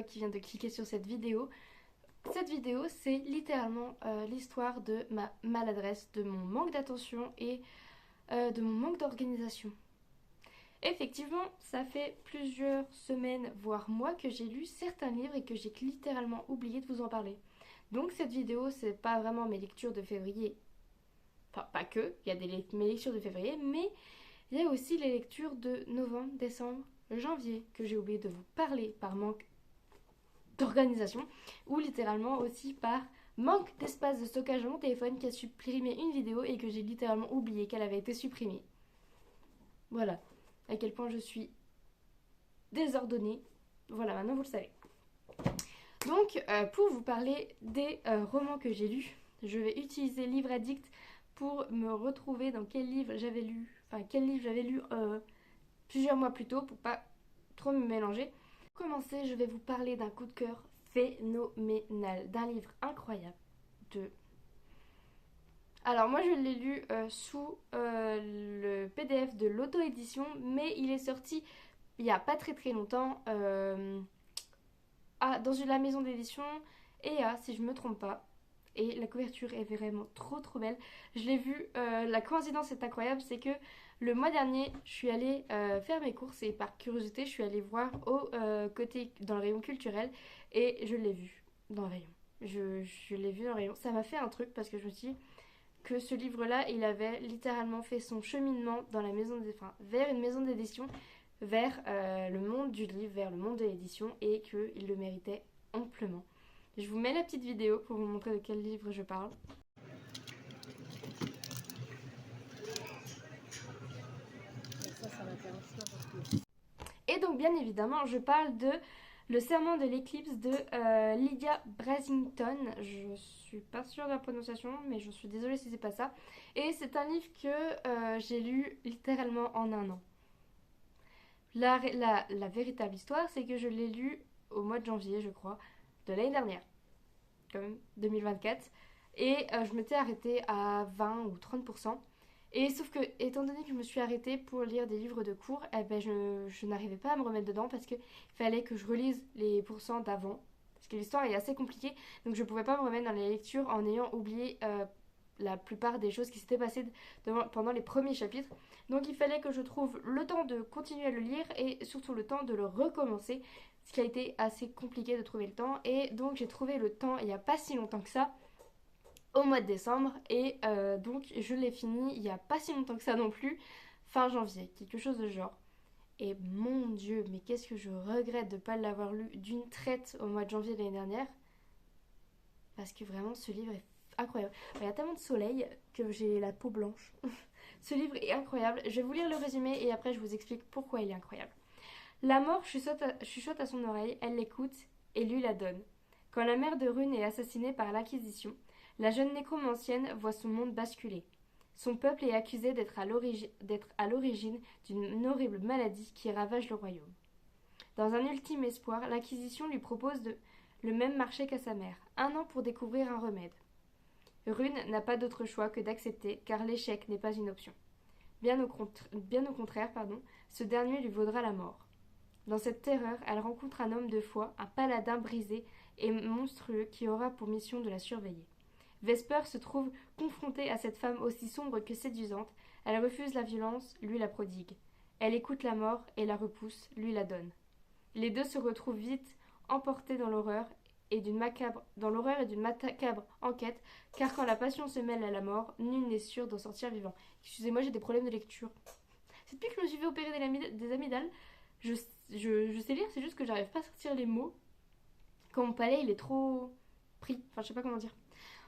toi qui viens de cliquer sur cette vidéo. Cette vidéo, c'est littéralement l'histoire de ma maladresse, de mon manque d'attention et de mon manque d'organisation. Effectivement, ça fait plusieurs semaines, voire mois que j'ai lu certains livres et que j'ai littéralement oublié de vous en parler. Donc cette vidéo, c'est pas vraiment mes lectures de février. Enfin, pas que, il y a mes lectures de février, mais il y a aussi les lectures de novembre, décembre, janvier que j'ai oublié de vous parler par manque d'organisation ou littéralement aussi par manque d'espace de stockage de mon téléphone qui a supprimé une vidéo et que j'ai littéralement oublié qu'elle avait été supprimée. Voilà à quel point je suis désordonnée. Voilà, maintenant vous le savez. Donc, pour vous parler des romans que j'ai lus, je vais utiliser Livre Addict pour me retrouver dans quel livre j'avais lu, plusieurs mois plus tôt pour pas trop me mélanger. Pour commencer, je vais vous parler d'un coup de cœur phénoménal, d'un livre incroyable de... Alors moi je l'ai lu sous le PDF de l'auto-édition, mais il est sorti il n'y a pas très longtemps dans la maison d'édition EA si je me trompe pas. Et la couverture est vraiment trop belle. Je l'ai vu, la coïncidence est incroyable, c'est que le mois dernier, je suis allée faire mes courses et par curiosité, je suis allée voir dans le rayon culturel et je l'ai vu dans le rayon. Je l'ai vu dans le rayon. Ça m'a fait un truc parce que je me suis dit que ce livre-là, il avait littéralement fait son cheminement dans la vers une maison d'édition, vers le monde du livre, vers le monde de l'édition et qu'il le méritait amplement. Je vous mets la petite vidéo pour vous montrer de quel livre je parle. Et donc bien évidemment, je parle de Le Serment de l'éclipse de Lydia Brasington. Je suis pas sûre de la prononciation, mais je suis désolée si c'est pas ça. Et c'est un livre que j'ai lu littéralement en un an. La véritable histoire, c'est que je l'ai lu au mois de janvier, je crois, de l'année dernière, quand même, 2024. Et je m'étais arrêtée à 20 ou 30%. Et sauf que, étant donné que je me suis arrêtée pour lire des livres de cours, eh ben je n'arrivais pas à me remettre dedans parce qu'il fallait que je relise les pourcents d'avant. Parce que l'histoire est assez compliquée, donc je ne pouvais pas me remettre dans les lectures en ayant oublié la plupart des choses qui s'étaient passées pendant les premiers chapitres. Donc il fallait que je trouve le temps de continuer à le lire et surtout le temps de le recommencer, ce qui a été assez compliqué de trouver le temps. Et donc j'ai trouvé le temps il n'y a pas si longtemps que ça, au mois de décembre, et donc je l'ai fini il n'y a pas si longtemps que ça non plus, fin janvier, quelque chose de genre. Et mon Dieu, mais qu'est-ce que je regrette de ne pas l'avoir lu d'une traite au mois de janvier de l'année dernière, parce que vraiment ce livre est incroyable. Il y a tellement de soleil que j'ai la peau blanche. Ce livre est incroyable. Je vais vous lire le résumé et après je vous explique pourquoi il est incroyable. La mort chuchote à son oreille, elle l'écoute et lui la donne. Quand la mère de Rune est assassinée par l'Inquisition, la jeune nécromancienne voit son monde basculer. Son peuple est accusé d'être à l'origine d'une horrible maladie qui ravage le royaume. Dans un ultime espoir, l'Inquisition lui propose le même marché qu'à sa mère, 1 an pour découvrir un remède. Rune n'a pas d'autre choix que d'accepter, car l'échec n'est pas une option. Bien au contraire, ce dernier lui vaudra la mort. Dans cette terreur, elle rencontre un homme de foi, un paladin brisé et monstrueux qui aura pour mission de la surveiller. Vesper se trouve confrontée à cette femme aussi sombre que séduisante. Elle refuse la violence, lui la prodigue. Elle écoute la mort et la repousse, lui la donne. Les deux se retrouvent vite emportés dans l'horreur et d'une macabre enquête, car quand la passion se mêle à la mort, nul n'est sûr d'en sortir vivant. Excusez-moi, j'ai des problèmes de lecture. C'est depuis que je me suis fait opérer des amygdales, je sais lire, c'est juste que j'arrive pas à sortir les mots. Quand mon palais il est trop pris, enfin je sais pas comment dire.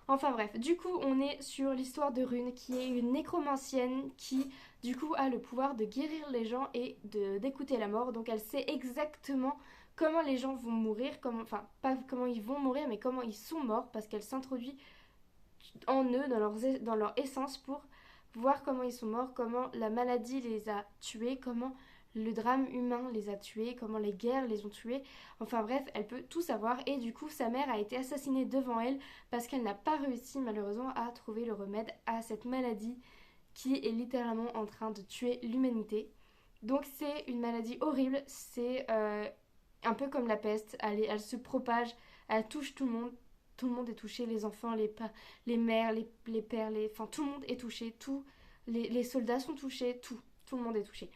Enfin bref, du coup on est sur l'histoire de Rune qui est une nécromancienne qui du coup a le pouvoir de guérir les gens et d'écouter la mort. Donc elle sait exactement comment les gens vont mourir, enfin pas comment ils vont mourir mais comment ils sont morts parce qu'elle s'introduit en eux, dans leur essence pour voir comment ils sont morts, comment la maladie les a tués, comment le drame humain les a tués, comment les guerres les ont tués. Enfin bref, elle peut tout savoir et du coup sa mère a été assassinée devant elle parce qu'elle n'a pas réussi malheureusement à trouver le remède à cette maladie qui est littéralement en train de tuer l'humanité. Donc c'est une maladie horrible, un peu comme la peste, elle se propage, elle touche tout le monde est touché, les enfants, les mères, les pères, enfin tout le monde est touché, les soldats sont touchés, tout le monde est touché.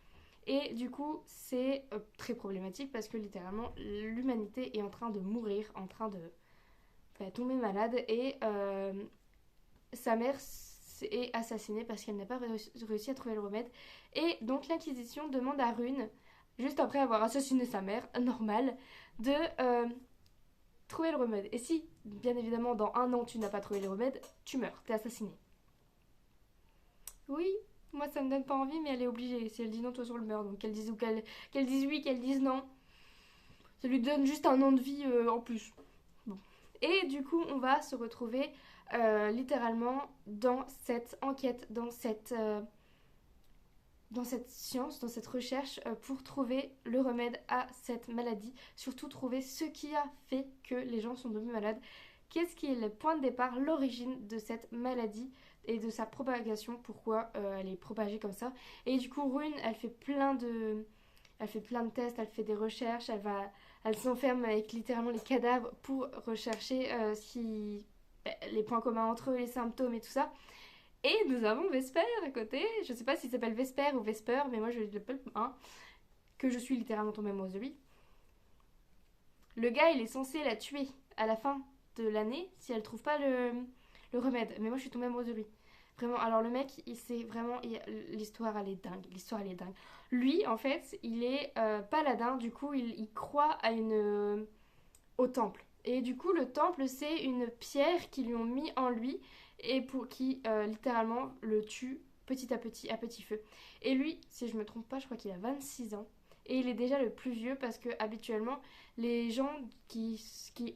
Et du coup, c'est très problématique parce que littéralement, l'humanité est en train de mourir, en train de tomber malade et sa mère est assassinée parce qu'elle n'a pas réussi à trouver le remède. Et donc l'Inquisition demande à Rune, juste après avoir assassiné sa mère, normal, de trouver le remède. Et si, bien évidemment, dans 1 an, tu n'as pas trouvé le remède, tu meurs, t'es assassiné. Oui, moi ça me donne pas envie, mais elle est obligée. Si elle dit non, toi sur le meurt. Donc qu'elle dise, qu'elle dise oui, qu'elle dise non, ça lui donne juste 1 an de vie en plus. Bon. Et du coup, on va se retrouver littéralement dans cette enquête, dans cette science, dans cette recherche pour trouver le remède à cette maladie. Surtout trouver ce qui a fait que les gens sont devenus malades. Qu'est-ce qui est le point de départ, l'origine de cette maladie et de sa propagation, pourquoi elle est propagée comme ça. Et du coup, Rune, elle fait plein de tests, elle fait des recherches, elle s'enferme avec littéralement les cadavres pour rechercher les points communs entre eux, les symptômes et tout ça. Et nous avons Vesper à côté. Je sais pas s'il s'appelle Vesper ou Vesper, mais moi je l'appelle que je suis littéralement tombée amoureuse de lui. Le gars, il est censé la tuer à la fin de l'année si elle trouve pas le remède. Mais moi je suis tombée amoureuse de lui. Vraiment, alors le mec, l'histoire elle est dingue. L'histoire elle est dingue. Lui, en fait, il est paladin, du coup, il croit au temple. Et du coup, le temple, c'est une pierre qu'ils lui ont mis en lui et pour qui littéralement le tue petit à petit feu. Et lui, si je me trompe pas, je crois qu'il a 26 ans. Et il est déjà le plus vieux parce que habituellement, les gens qui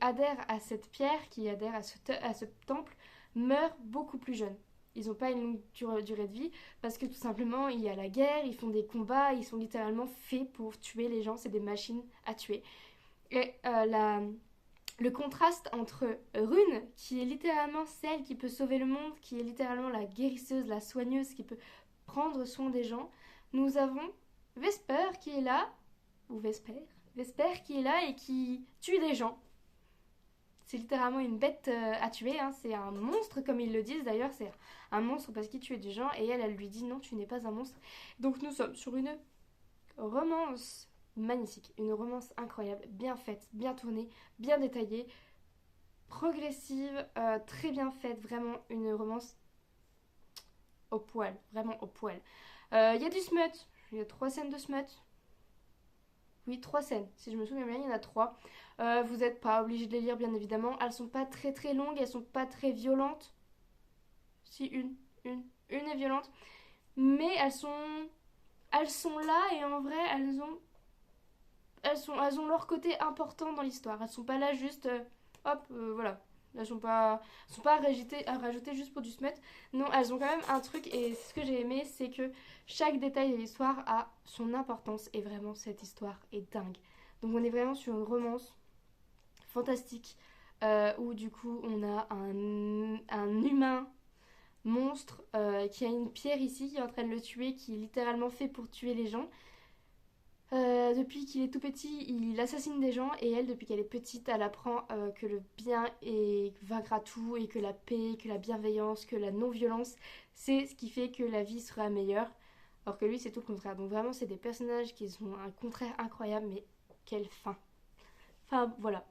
adhèrent à cette pierre, qui adhèrent à ce temple, meurent beaucoup plus jeunes. Ils n'ont pas une longue durée de vie parce que tout simplement, il y a la guerre, ils font des combats, ils sont littéralement faits pour tuer les gens, c'est des machines à tuer. Et le contraste entre Rune, qui est littéralement celle qui peut sauver le monde, qui est littéralement la guérisseuse, la soigneuse, qui peut prendre soin des gens, nous avons Vesper qui est là, ou Vesper qui est là et qui tue des gens. C'est littéralement une bête à tuer, hein. C'est un monstre comme ils le disent d'ailleurs, c'est un monstre parce qu'il tue des gens et elle lui dit non, tu n'es pas un monstre. Donc nous sommes sur une romance magnifique, une romance incroyable, bien faite, bien tournée, bien détaillée, progressive, très bien faite, vraiment une romance au poil, vraiment au poil. Il y a du smut, il y a 3 scènes de smut. Oui, 3 scènes, si je me souviens bien, il y en a 3. Vous n'êtes pas obligé de les lire, bien évidemment. Elles sont pas très très longues, elles sont pas très violentes. Si, une est violente. Mais elles sont là et en vrai, elles ont leur côté important dans l'histoire. Elles sont pas là juste, voilà. Elles sont pas à rajouter juste pour du smut. Non, elles ont quand même un truc et ce que j'ai aimé, c'est que chaque détail de l'histoire a son importance et vraiment cette histoire est dingue. Donc on est vraiment sur une romance fantastique où du coup on a un humain monstre qui a une pierre ici qui est en train de le tuer, qui est littéralement fait pour tuer les gens. Depuis qu'il est tout petit, il assassine des gens et elle, depuis qu'elle est petite, elle apprend que le bien vaincra tout et que la paix, que la bienveillance, que la non-violence, c'est ce qui fait que la vie sera meilleure. Alors que lui, c'est tout le contraire. Donc vraiment, c'est des personnages qui ont un contraire incroyable, mais quelle fin. Enfin, voilà.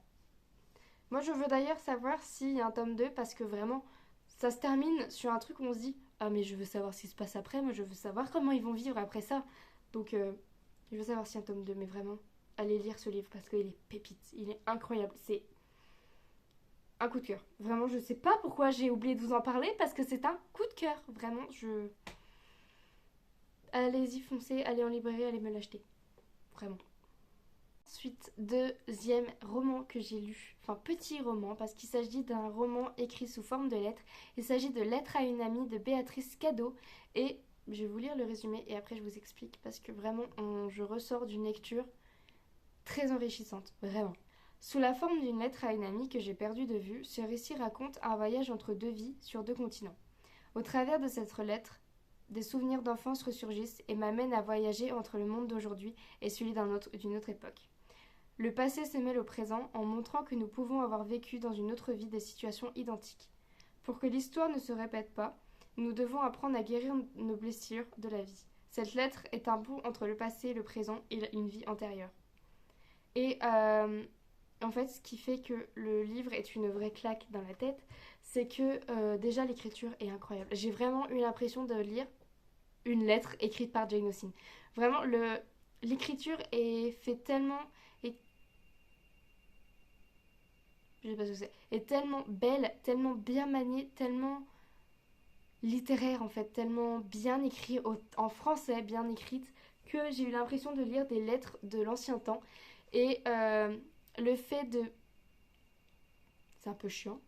Moi, je veux d'ailleurs savoir s'il y a un tome 2 parce que vraiment, ça se termine sur un truc où on se dit ah, mais je veux savoir ce qui se passe après, moi je veux savoir comment ils vont vivre après ça. Donc, je veux savoir s'il y a un tome 2, mais vraiment, allez lire ce livre parce qu'il est pépite, il est incroyable. C'est un coup de cœur. Vraiment, je sais pas pourquoi j'ai oublié de vous en parler parce que c'est un coup de cœur. Vraiment, allez-y, foncez, allez en librairie, allez me l'acheter. Vraiment. Ensuite, deuxième roman que j'ai lu, enfin petit roman parce qu'il s'agit d'un roman écrit sous forme de lettres. Il s'agit de Lettres à une amie de Béatrice Cadeau et je vais vous lire le résumé et après je vous explique parce que vraiment je ressors d'une lecture très enrichissante, vraiment. Sous la forme d'une lettre à une amie que j'ai perdue de vue, ce récit raconte un voyage entre 2 vies sur 2 continents. Au travers de cette lettre, des souvenirs d'enfance ressurgissent et m'amènent à voyager entre le monde d'aujourd'hui et celui d'une autre époque. Le passé se mêle au présent en montrant que nous pouvons avoir vécu dans une autre vie des situations identiques. Pour que l'histoire ne se répète pas, nous devons apprendre à guérir nos blessures de la vie. Cette lettre est un pont entre le passé, le présent et une vie antérieure. Et en fait, ce qui fait que le livre est une vraie claque dans la tête, c'est que déjà l'écriture est incroyable. J'ai vraiment eu l'impression de lire une lettre écrite par Jane Austen. Vraiment, l'écriture est fait tellement... Est, je sais pas ce que c'est. Est tellement belle, tellement bien maniée, tellement littéraire en fait, tellement bien écrit en français, bien écrite, que j'ai eu l'impression de lire des lettres de l'ancien temps. Et le fait de... C'est un peu chiant.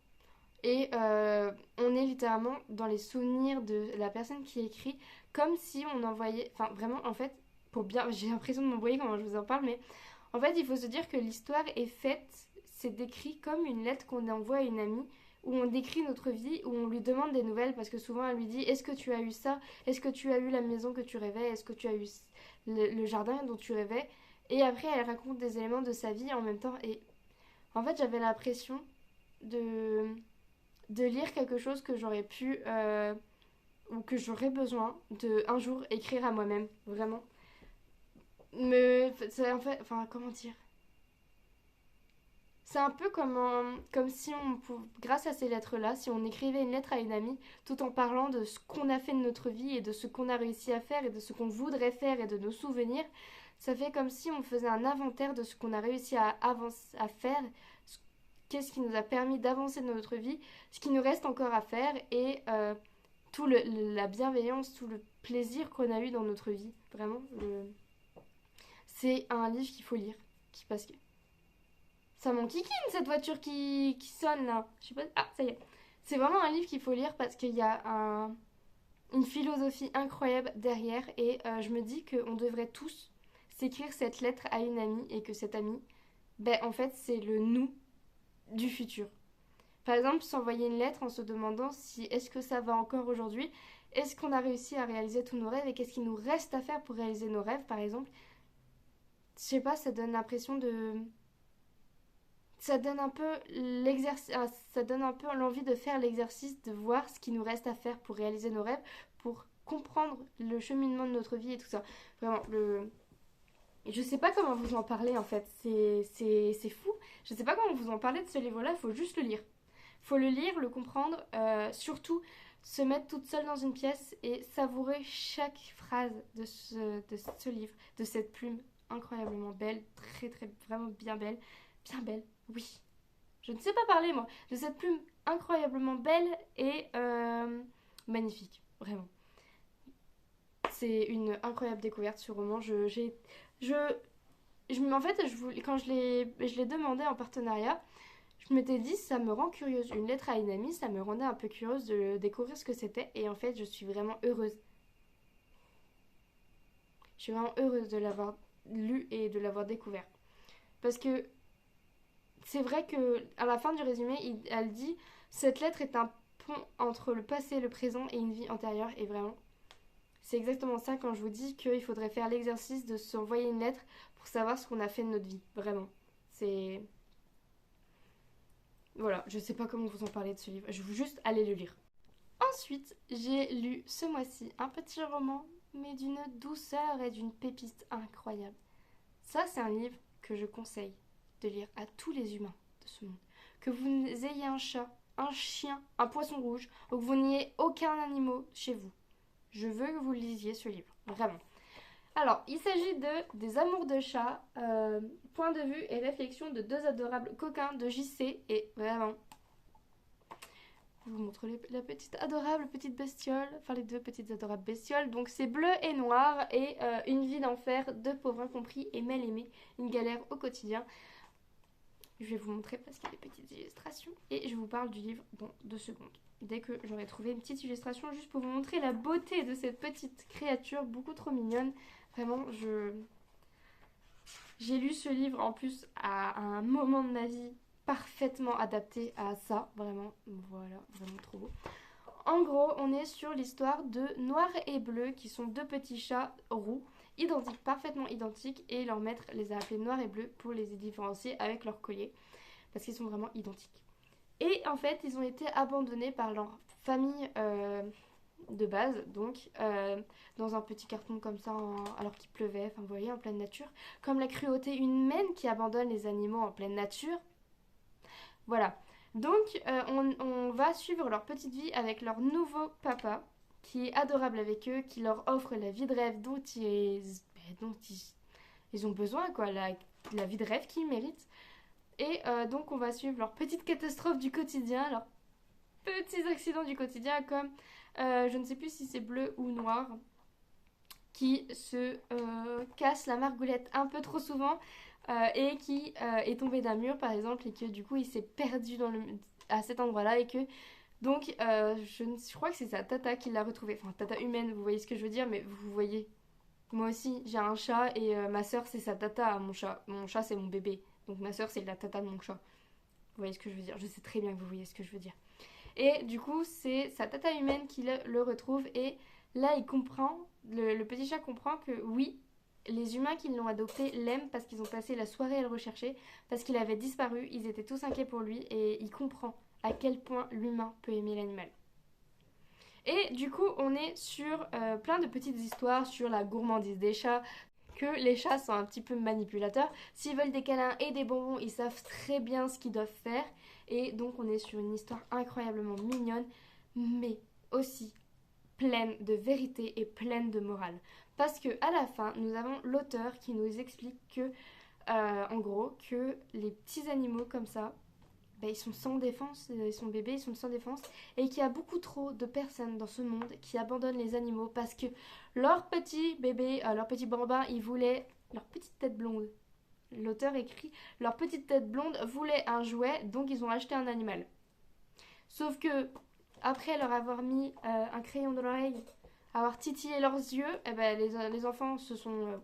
Et on est littéralement dans les souvenirs de la personne qui écrit, comme si on envoyait... Enfin, vraiment, en fait, pour bien... J'ai l'impression de m'envoyer quand je vous en parle, mais en fait, il faut se dire que l'histoire est faite, c'est décrit comme une lettre qu'on envoie à une amie, où on décrit notre vie, où on lui demande des nouvelles, parce que souvent elle lui dit, est-ce que tu as eu ça? Est-ce que tu as eu la maison que tu rêvais? Est-ce que tu as eu le jardin dont tu rêvais? Et après, elle raconte des éléments de sa vie en même temps. Et en fait, j'avais l'impression de, de lire quelque chose que j'aurais pu ou que j'aurais besoin de un jour écrire à moi-même, vraiment. Mais c'est en fait, enfin, comment dire? C'est un peu comme si grâce à ces lettres-là, si on écrivait une lettre à une amie, tout en parlant de ce qu'on a fait de notre vie et de ce qu'on a réussi à faire et de ce qu'on voudrait faire et de nos souvenirs, ça fait comme si on faisait un inventaire de ce qu'on a réussi à faire, qu'est-ce qui nous a permis d'avancer dans notre vie, ce qui nous reste encore à faire et tout la bienveillance, tout le plaisir qu'on a eu dans notre vie. Vraiment, c'est un livre qu'il faut lire. Parce que ça m'enquiquine cette voiture qui sonne là. Je sais pas. Ah, ça y est. C'est vraiment un livre qu'il faut lire parce qu'il y a une philosophie incroyable derrière et je me dis qu'on devrait tous s'écrire cette lettre à une amie et que cette amie, ben en fait c'est le nous du futur. Par exemple, s'envoyer une lettre en se demandant si est-ce que ça va encore aujourd'hui, est-ce qu'on a réussi à réaliser tous nos rêves et qu'est-ce qu'il nous reste à faire pour réaliser nos rêves par exemple. Je sais pas, ça donne l'impression de ça donne un peu ça donne un peu l'envie de faire l'exercice de voir ce qui nous reste à faire pour réaliser nos rêves, pour comprendre le cheminement de notre vie et tout ça. Vraiment, je sais pas comment vous en parler en fait, c'est fou. Je sais pas comment vous en parler de ce livre-là, il faut juste le lire. Faut le lire, le comprendre, surtout se mettre toute seule dans une pièce et savourer chaque phrase de ce livre, de cette plume incroyablement belle, très très vraiment bien belle, oui. Je ne sais pas parler moi, de cette plume incroyablement belle et magnifique, vraiment. C'est une incroyable découverte ce roman. En fait, quand je l'ai demandé en partenariat, je m'étais dit, ça me rend curieuse. Une lettre à une amie, ça me rendait un peu curieuse de découvrir ce que c'était. Et en fait, je suis vraiment heureuse. Je suis vraiment heureuse de l'avoir lu et de l'avoir découvert. Parce que c'est vrai que à la fin du résumé, elle dit, cette lettre est un pont entre le passé, le présent et une vie antérieure. Et vraiment, c'est exactement ça quand je vous dis qu'il faudrait faire l'exercice de s'envoyer une lettre pour savoir ce qu'on a fait de notre vie. Vraiment. C'est... Voilà, je sais pas comment vous en parler de ce livre. Je veux juste aller le lire. Ensuite, j'ai lu ce mois-ci un petit roman, mais d'une douceur et d'une pépite incroyable. Ça, c'est un livre que je conseille de lire à tous les humains de ce monde. Que vous ayez un chat, un chien, un poisson rouge, ou que vous n'ayez aucun animal chez vous. Je veux que vous lisiez ce livre, vraiment. Alors, il s'agit de Des amours de chat, point de vue et réflexion de deux adorables coquins de JC, et vraiment, je vous montre la petite adorable petite bestiole, enfin les deux petites adorables bestioles. Donc c'est bleu et noir et une vie d'enfer, deux pauvres incompris et mal aimés, une galère au quotidien. Je vais vous montrer parce qu'il y a des petites illustrations et je vous parle du livre dans 2 secondes. Dès que j'aurai trouvé une petite illustration juste pour vous montrer la beauté de cette petite créature beaucoup trop mignonne. Vraiment, j'ai lu ce livre en plus à un moment de ma vie parfaitement adapté à ça, vraiment, voilà, vraiment trop beau. En gros, on est sur l'histoire de Noir et Bleu, qui sont deux petits chats roux, identiques, parfaitement identiques, et leur maître les a appelés noirs et bleus pour les différencier avec leur collier, parce qu'ils sont vraiment identiques. Et en fait, ils ont été abandonnés par leur famille de base, donc dans un petit carton comme ça, alors qu'il pleuvait, enfin vous voyez, en pleine nature. Comme la cruauté humaine qui abandonne les animaux en pleine nature. Voilà. Donc on va suivre leur petite vie avec leur nouveau papa, qui est adorable avec eux, qui leur offre la vie de rêve dont ils ont besoin, quoi, la vie de rêve qu'ils méritent. Et donc on va suivre leurs petites catastrophes du quotidien, leurs petits accidents du quotidien, comme je ne sais plus si c'est bleu ou noir, qui se casse la margoulette un peu trop souvent et qui est tombé d'un mur par exemple, et que du coup il s'est perdu à cet endroit-là, et que donc je crois que c'est sa tata qui l'a retrouvé, enfin tata humaine, vous voyez ce que je veux dire, mais vous voyez, moi aussi j'ai un chat, et ma soeur c'est sa tata à mon chat c'est mon bébé, donc ma soeur c'est la tata de mon chat. Vous voyez ce que je veux dire, je sais très bien que vous voyez ce que je veux dire. Et du coup, c'est sa tata humaine qui le retrouve. Et là, il comprend, le petit chat comprend que oui, les humains qui l'ont adopté l'aiment parce qu'ils ont passé la soirée à le rechercher, parce qu'il avait disparu, ils étaient tous inquiets pour lui, et il comprend à quel point l'humain peut aimer l'animal. Et du coup, on est sur plein de petites histoires sur la gourmandise des chats, que les chats sont un petit peu manipulateurs. S'ils veulent des câlins et des bonbons, ils savent très bien ce qu'ils doivent faire. Et donc on est sur une histoire incroyablement mignonne, mais aussi pleine de vérité et pleine de morale. Parce que à la fin, nous avons l'auteur qui nous explique que, en gros, que les petits animaux comme ça, ben, ils sont sans défense, ils sont bébés, ils sont sans défense, et qu'il y a beaucoup trop de personnes dans ce monde qui abandonnent les animaux parce que leur petit bébé, leur petit bambin, ils voulaient leur petite tête blonde. L'auteur écrit: leur petite tête blonde voulait un jouet, donc ils ont acheté un animal. Sauf que, après leur avoir mis un crayon dans l'oreille, avoir titillé leurs yeux, eh ben, les enfants se sont.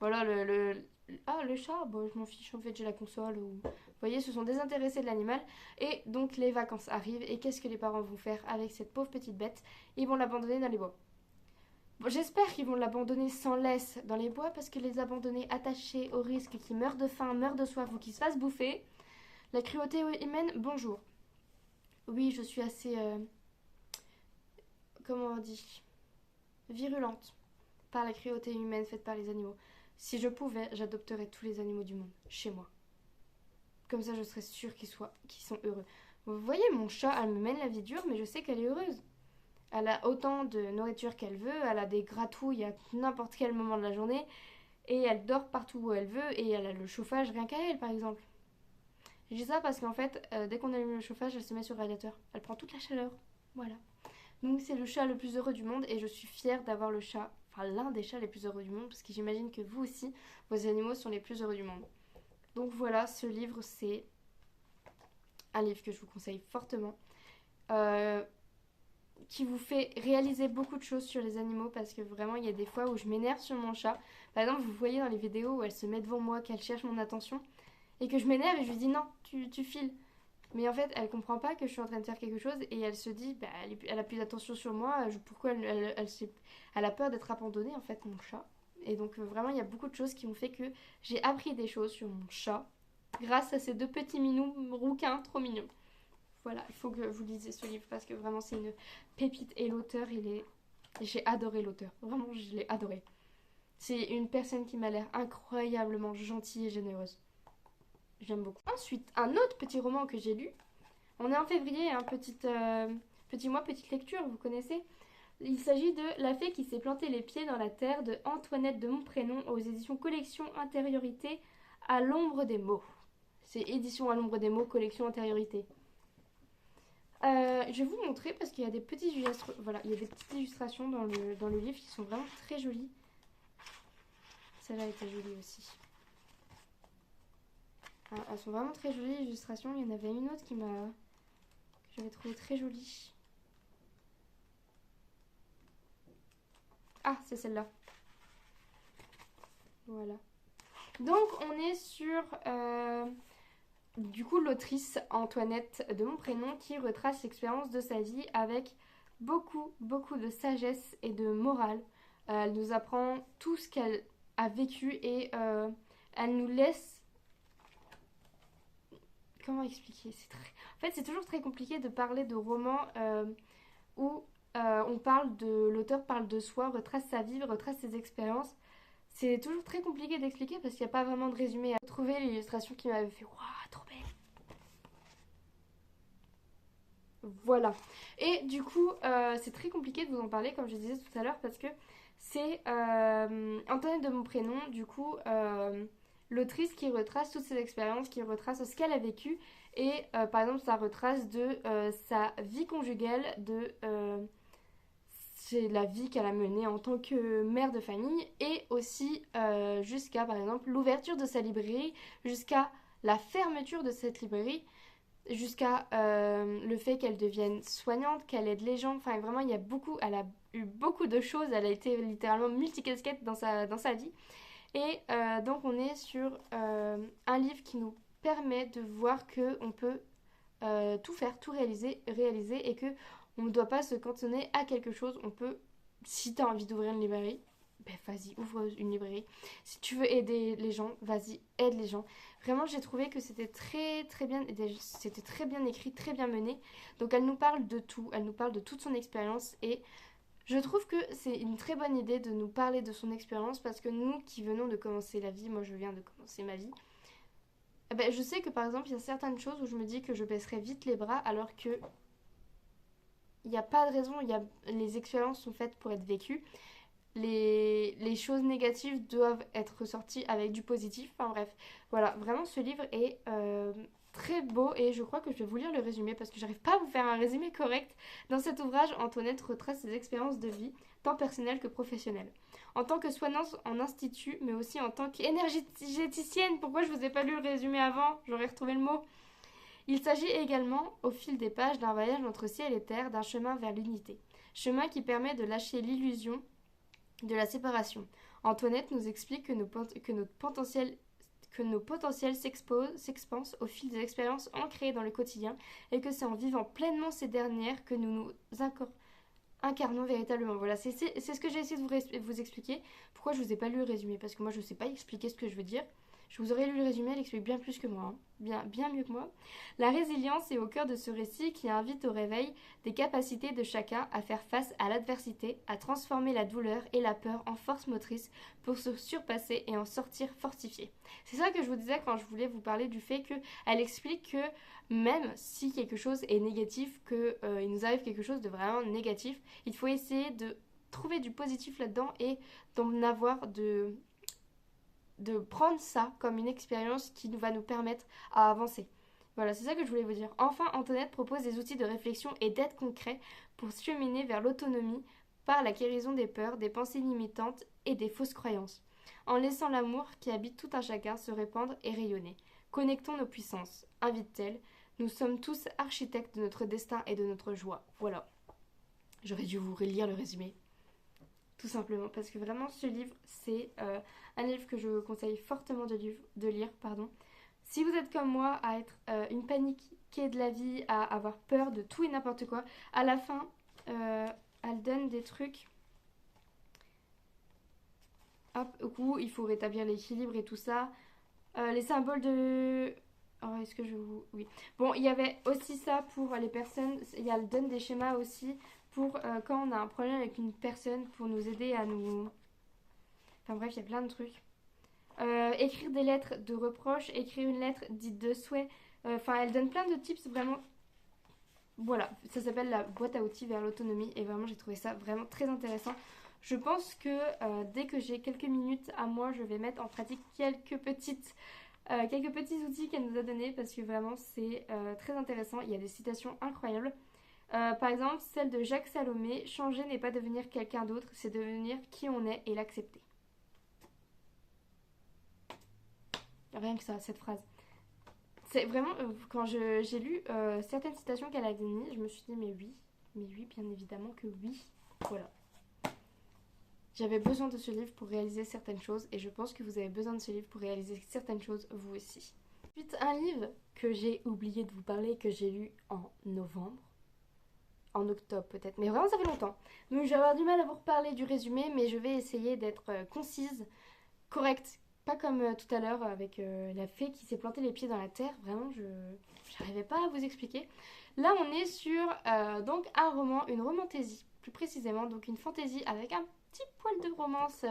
Voilà, le chat, bon, je m'en fiche, en fait, j'ai la console. Ou... Vous voyez, se sont désintéressés de l'animal. Et donc, les vacances arrivent. Et qu'est-ce que les parents vont faire avec cette pauvre petite bête? Ils vont l'abandonner dans les bois. Bon, j'espère qu'ils vont l'abandonner sans laisse dans les bois, parce que les abandonner attachés au risque qu'ils meurent de faim, meurent de soif ou qu'ils se fassent bouffer, la cruauté humaine, bonjour. Oui, je suis assez. Comment on dit? Virulente par la cruauté humaine faite par les animaux. Si je pouvais, j'adopterais tous les animaux du monde chez moi. Comme ça, je serais sûre qu'ils sont heureux. Vous voyez, mon chat, elle me mène la vie dure, mais je sais qu'elle est heureuse. Elle a autant de nourriture qu'elle veut, elle a des gratouilles à n'importe quel moment de la journée, et elle dort partout où elle veut, et elle a le chauffage rien qu'à elle, par exemple. Je dis ça parce qu'en fait, dès qu'on allume le chauffage, elle se met sur le radiateur. Elle prend toute la chaleur. Voilà. Donc c'est le chat le plus heureux du monde, et je suis fière d'avoir le chat, enfin l'un des chats les plus heureux du monde, parce que j'imagine que vous aussi, vos animaux sont les plus heureux du monde. Donc voilà, ce livre, c'est un livre que je vous conseille fortement, euh, qui vous fait réaliser beaucoup de choses sur les animaux, parce que vraiment, il y a des fois où je m'énerve sur mon chat. Par exemple, vous voyez dans les vidéos où elle se met devant moi, qu'elle cherche mon attention, et que je m'énerve et je lui dis non, tu files. Mais en fait, elle comprend pas que je suis en train de faire quelque chose, et elle se dit, bah, elle a plus d'attention sur moi, pourquoi elle a peur d'être abandonnée, en fait, mon chat. Et donc, vraiment, il y a beaucoup de choses qui ont fait que j'ai appris des choses sur mon chat grâce à ces deux petits minous rouquins trop mignons. Voilà, il faut que vous lisiez ce livre parce que vraiment, c'est une pépite. Et l'auteur, j'ai adoré l'auteur. Vraiment, je l'ai adoré. C'est une personne qui m'a l'air incroyablement gentille et généreuse. J'aime beaucoup. Ensuite, un autre petit roman que j'ai lu. On est en février, un petit mois, petite lecture, vous connaissez. Il s'agit de La fée qui s'est planté les pieds dans la terre de Antoinette de Montprénon aux éditions Collection Intériorité à l'ombre des mots. C'est édition à l'ombre des mots, collection Intériorité. Je vais vous montrer parce qu'il y a des petites illustrations, voilà, il y a des petites illustrations dans le livre qui sont vraiment très jolies. Celle-là était jolie aussi. Elles sont vraiment très jolies, les illustrations. Il y en avait une autre que j'avais trouvée très jolie. Ah, c'est celle-là. Voilà. Donc, on est sur, du coup, l'autrice Antoinette de Montprénon qui retrace l'expérience de sa vie avec beaucoup, beaucoup de sagesse et de morale. Elle nous apprend tout ce qu'elle a vécu et elle nous laisse... Comment expliquer? En fait, c'est toujours très compliqué de parler de romans où on parle de... L'auteur parle de soi, retrace sa vie, retrace ses expériences. C'est toujours très compliqué d'expliquer parce qu'il n'y a pas vraiment de résumé. À trouver l'illustration qui m'avait fait waouh, trop belle. Voilà. Et du coup, c'est très compliqué de vous en parler, comme je disais tout à l'heure, parce que c'est Antoinette de mon prénom, du coup, l'autrice qui retrace toutes ses expériences, qui retrace ce qu'elle a vécu. Et par exemple, ça retrace de sa vie conjugale, c'est la vie qu'elle a menée en tant que mère de famille, et aussi jusqu'à, par exemple, l'ouverture de sa librairie, jusqu'à la fermeture de cette librairie, jusqu'à le fait qu'elle devienne soignante, qu'elle aide les gens. Enfin, vraiment, il y a beaucoup, elle a eu beaucoup de choses. Elle a été littéralement multicasquette dans sa vie. Et donc, on est sur un livre qui nous permet de voir que on peut tout faire, tout réaliser et que on ne doit pas se cantonner à quelque chose. On peut, si tu as envie d'ouvrir une librairie, ben vas-y, ouvre une librairie. Si tu veux aider les gens, vas-y, aide les gens. Vraiment, j'ai trouvé que c'était très bien, c'était très bien écrit, très bien mené. Donc elle nous parle de tout, elle nous parle de toute son expérience et je trouve que c'est une très bonne idée de nous parler de son expérience parce que nous qui venons de commencer la vie, moi je viens de commencer ma vie, eh ben, je sais que par exemple il y a certaines choses où je me dis que je baisserai vite les bras alors que il n'y a pas de raison, les expériences sont faites pour être vécues. Les choses négatives doivent être ressorties avec du positif. Enfin bref, voilà, vraiment ce livre est très beau et je crois que je vais vous lire le résumé parce que j'arrive pas à vous faire un résumé correct. Dans cet ouvrage, Antoinette retrace ses expériences de vie, tant personnelles que professionnelles. En tant que soignante en institut, mais aussi en tant qu'énergéticienne, pourquoi je vous ai pas lu le résumé avant? J'aurais retrouvé le mot. Il s'agit également, au fil des pages, d'un voyage entre ciel et terre, d'un chemin vers l'unité. Chemin qui permet de lâcher l'illusion de la séparation. Antoinette nous explique que nos potentiels s'expansent au fil des expériences ancrées dans le quotidien et que c'est en vivant pleinement ces dernières que nous nous incarnons véritablement. Voilà, c'est ce que j'ai essayé de vous expliquer. Pourquoi je vous ai pas lu le résumé? Parce que moi je ne sais pas expliquer ce que je veux dire. Je vous aurais lu le résumé, elle explique bien plus que moi, hein. Bien mieux que moi. La résilience est au cœur de ce récit qui invite au réveil des capacités de chacun à faire face à l'adversité, à transformer la douleur et la peur en force motrice pour se surpasser et en sortir fortifié. C'est ça que je vous disais quand je voulais vous parler du fait qu'elle explique que même si quelque chose est négatif, qu'il nous arrive quelque chose de vraiment négatif, il faut essayer de trouver du positif là-dedans et d'en avoir de prendre ça comme une expérience qui va nous permettre à avancer. Voilà, c'est ça que je voulais vous dire. Enfin, Antoinette propose des outils de réflexion et d'aide concrets pour cheminer vers l'autonomie par la guérison des peurs, des pensées limitantes et des fausses croyances, en laissant l'amour qui habite tout un chacun se répandre et rayonner. Connectons nos puissances, invite-t-elle. Nous sommes tous architectes de notre destin et de notre joie. Voilà. J'aurais dû vous relire le résumé. Tout simplement, parce que vraiment ce livre, c'est un livre que je conseille fortement de lire. Pardon. Si vous êtes comme moi à être une paniquée de la vie, à avoir peur de tout et n'importe quoi, à la fin, elle donne des trucs où il faut rétablir l'équilibre et tout ça. Les symboles de... Oh, est-ce que je vous... Oui. Bon, il y avait aussi ça pour les personnes. Elle donne des schémas aussi pour quand on a un problème avec une personne, pour nous aider à nous... Enfin bref, il y a plein de trucs. Écrire des lettres de reproche, écrire une lettre dite de souhait. Enfin, elle donne plein de tips vraiment. Voilà, ça s'appelle la boîte à outils vers l'autonomie et vraiment j'ai trouvé ça vraiment très intéressant. Je pense que dès que j'ai quelques minutes à moi, je vais mettre en pratique quelques petits outils qu'elle nous a donnés parce que vraiment c'est très intéressant. Il y a des citations incroyables. Par exemple, celle de Jacques Salomé, changer n'est pas devenir quelqu'un d'autre, c'est devenir qui on est et l'accepter. Rien que ça, cette phrase. C'est vraiment, quand j'ai lu certaines citations qu'elle a données, je me suis dit, mais oui, bien évidemment que oui. Voilà. J'avais besoin de ce livre pour réaliser certaines choses et je pense que vous avez besoin de ce livre pour réaliser certaines choses vous aussi. Ensuite, un livre que j'ai oublié de vous parler, que j'ai lu en novembre. en octobre peut-être, mais vraiment ça fait longtemps. Donc je vais avoir du mal à vous reparler du résumé, mais je vais essayer d'être concise, correcte. Pas comme tout à l'heure avec la fée qui s'est planté les pieds dans la terre. Vraiment, je n'arrivais pas à vous expliquer. Là, on est sur donc un roman, une romantaisie, plus précisément, donc une fantaisie avec un petit poil de romance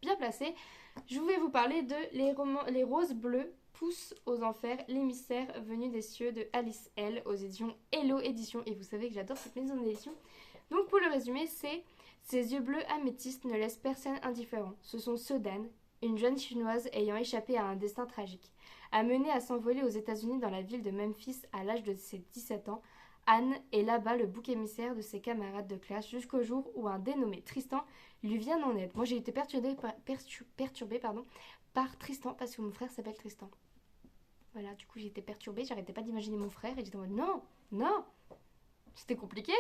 bien placé. Je vais vous parler de Les Roses Bleues poussent aux enfers, l'émissaire venu des cieux de Alice L. aux éditions Hello Édition. Et vous savez que j'adore cette maison d'édition. Donc pour le résumer, c'est ses yeux bleus améthystes ne laissent personne indifférent. Ce sont ceux d'Anne, une jeune chinoise ayant échappé à un destin tragique. Amenée à s'envoler aux États-Unis dans la ville de Memphis à l'âge de ses 17 ans, Anne est là-bas le bouc émissaire de ses camarades de classe jusqu'au jour où un dénommé Tristan lui vient en aide. Moi j'ai été perturbée par Tristan parce que mon frère s'appelle Tristan. Voilà, du coup j'ai été perturbée, j'arrêtais pas d'imaginer mon frère et j'étais en mode non, non, c'était compliqué.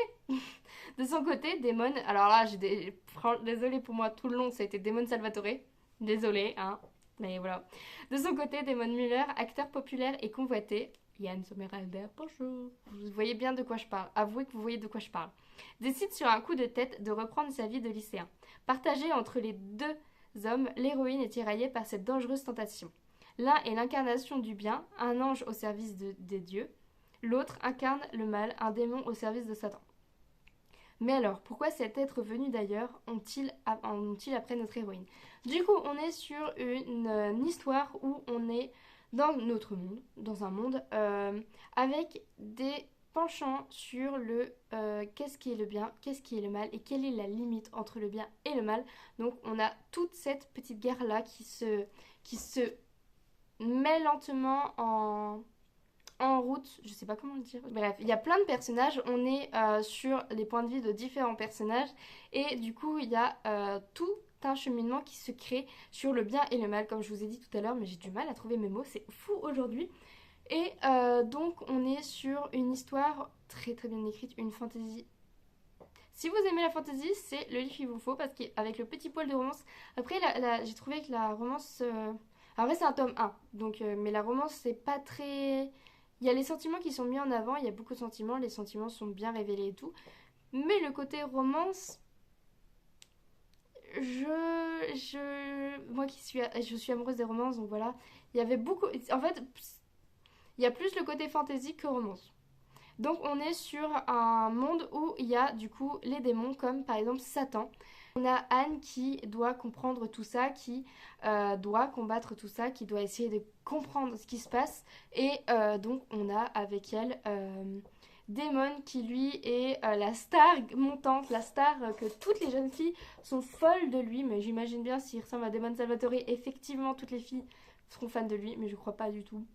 De son côté, Damon, alors là, désolée pour moi, tout le long, ça a été Damon Salvatore. Désolée, hein, mais voilà. De son côté, Damon Müller, acteur populaire et convoité. Yann Sommerhalder, bonjour. Vous voyez bien de quoi je parle. Avouez que vous voyez de quoi je parle. Décide sur un coup de tête de reprendre sa vie de lycéen. Partagée entre les deux hommes, l'héroïne est tiraillée par cette dangereuse tentation. L'un est l'incarnation du bien, un ange au service des dieux. L'autre incarne le mal, un démon au service de Satan. Mais alors, pourquoi cet être venu d'ailleurs ont-ils après notre héroïne? Du coup, on est sur une histoire où on est dans notre monde, dans un monde avec des penchants sur le qu'est-ce qui est le bien, qu'est-ce qui est le mal et quelle est la limite entre le bien et le mal. Donc on a toute cette petite guerre-là qui se met lentement en route, je sais pas comment le dire. Bref, il y a plein de personnages, on est sur les points de vue de différents personnages et du coup il y a tout un cheminement qui se crée sur le bien et le mal, comme je vous ai dit tout à l'heure, mais j'ai du mal à trouver mes mots, c'est fou aujourd'hui. Et donc on est sur une histoire très très bien écrite, une fantaisie. Si vous aimez la fantaisie, c'est le livre qu'il vous faut parce qu'avec le petit poil de romance, après j'ai trouvé que la romance... Alors là c'est un tome 1, donc, mais la romance c'est pas très... Il y a les sentiments qui sont mis en avant, il y a beaucoup de sentiments, les sentiments sont bien révélés et tout. Mais le côté romance, moi je suis amoureuse des romances, donc voilà. Il y avait beaucoup... En fait, il y a plus le côté fantasy que romance. Donc on est sur un monde où il y a du coup les démons comme par exemple Satan. On a Anne qui doit comprendre tout ça, qui doit combattre tout ça, qui doit essayer de comprendre ce qui se passe. Et donc on a avec elle Damon qui lui est la star montante, la star que toutes les jeunes filles sont folles de lui. Mais j'imagine bien s'il ressemble à Damon Salvatore, effectivement toutes les filles seront fans de lui, mais je crois pas du tout.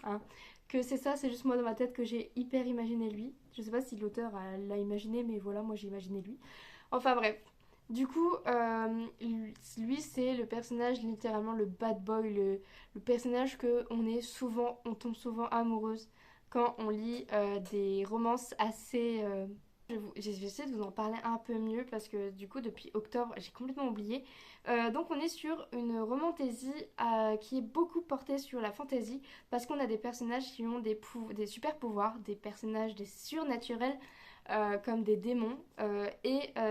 Hein. Que c'est ça, c'est juste moi dans ma tête que j'ai hyper imaginé lui. Je sais pas si l'auteur l'a imaginé, mais voilà, moi j'ai imaginé lui. Enfin bref. Du coup, lui c'est le personnage, littéralement le bad boy, le personnage que on tombe souvent amoureuse quand on lit des romances assez... Je vais essayer de vous en parler un peu mieux parce que du coup depuis octobre j'ai complètement oublié. Donc on est sur une romantaisie qui est beaucoup portée sur la fantaisie parce qu'on a des personnages qui ont des super pouvoirs, des personnages des surnaturels comme des démons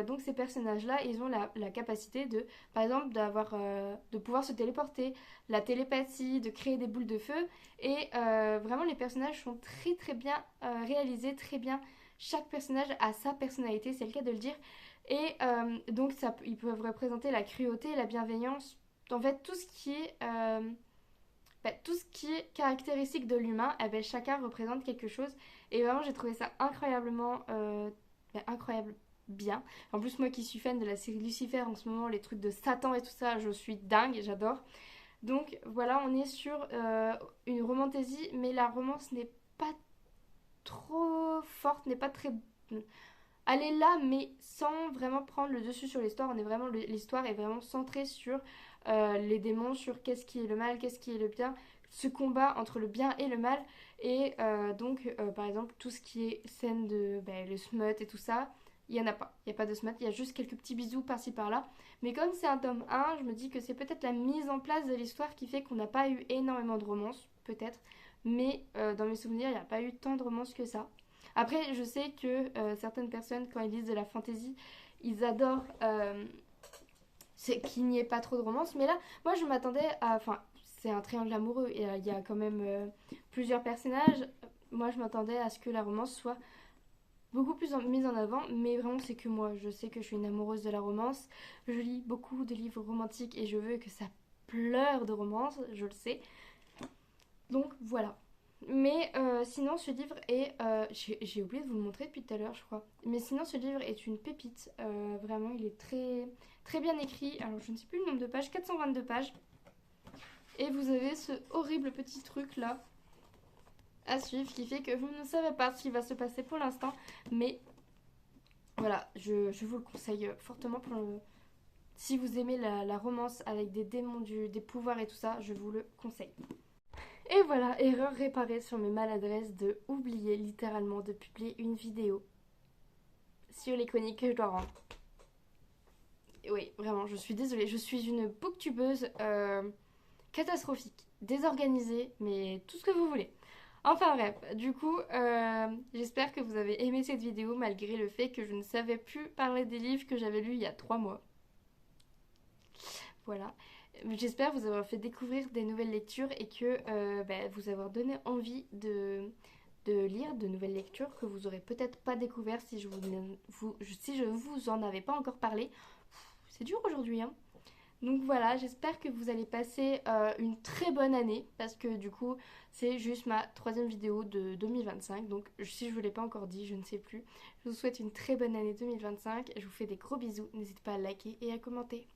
donc ces personnages-là ils ont la capacité de par exemple de pouvoir se téléporter, la télépathie, de créer des boules de feu et vraiment les personnages sont très très bien réalisés, très bien. Chaque personnage a sa personnalité, c'est le cas de le dire. Et donc, ils peuvent représenter la cruauté, la bienveillance. En fait, tout ce qui est caractéristique de l'humain, eh ben, chacun représente quelque chose. Et vraiment, j'ai trouvé ça incroyablement incroyable bien. En plus, moi qui suis fan de la série Lucifer en ce moment, les trucs de Satan et tout ça, je suis dingue, j'adore. Donc voilà, on est sur une romantaisie, mais la romance n'est pas trop forte, n'est pas très... Elle est là, mais sans vraiment prendre le dessus sur l'histoire. L'histoire est vraiment centrée sur les démons, sur qu'est-ce qui est le mal, qu'est-ce qui est le bien, ce combat entre le bien et le mal. Et par exemple, tout ce qui est scène de le smut et tout ça, il n'y en a pas. Il n'y a pas de smut, il y a juste quelques petits bisous par-ci par-là. Mais comme c'est un tome 1, je me dis que c'est peut-être la mise en place de l'histoire qui fait qu'on n'a pas eu énormément de romance, peut-être. Mais dans mes souvenirs, il n'y a pas eu tant de romance que ça. Après, je sais que certaines personnes, quand ils lisent de la fantasy, ils adorent c'est qu'il n'y ait pas trop de romance. Mais là, moi, je m'attendais à... Enfin, c'est un triangle amoureux et il y a quand même plusieurs personnages. Moi, je m'attendais à ce que la romance soit beaucoup plus mise en avant, mais vraiment c'est que moi, je sais que je suis une amoureuse de la romance, je lis beaucoup de livres romantiques et je veux que ça pleure de romance, je le sais, donc voilà. Mais sinon ce livre est, j'ai oublié de vous le montrer depuis tout à l'heure je crois, mais sinon ce livre est une pépite, vraiment il est très, très bien écrit, alors je ne sais plus le nombre de pages, 422 pages, et vous avez ce horrible petit truc là à suivre qui fait que vous ne savez pas ce qui va se passer pour l'instant, mais voilà, je vous le conseille fortement si vous aimez la romance avec des démons, des pouvoirs et tout ça, je vous le conseille. Et voilà, erreur réparée sur mes maladresses de oublier littéralement de publier une vidéo sur les chroniques que je dois rendre. Et oui, vraiment, je suis désolée, je suis une booktubeuse catastrophique, désorganisée, mais tout ce que vous voulez. Enfin bref, du coup, j'espère que vous avez aimé cette vidéo malgré le fait que je ne savais plus parler des livres que j'avais lus il y a 3 mois. Voilà. J'espère vous avoir fait découvrir des nouvelles lectures et que vous avoir donné envie de lire de nouvelles lectures que vous aurez peut-être pas découvert si si je vous en avais pas encore parlé. C'est dur aujourd'hui, hein. Donc voilà, j'espère que vous allez passer une très bonne année parce que du coup c'est juste ma 3e vidéo de 2025. Donc si je ne vous l'ai pas encore dit, je ne sais plus. Je vous souhaite une très bonne année 2025. Je vous fais des gros bisous. N'hésitez pas à liker et à commenter.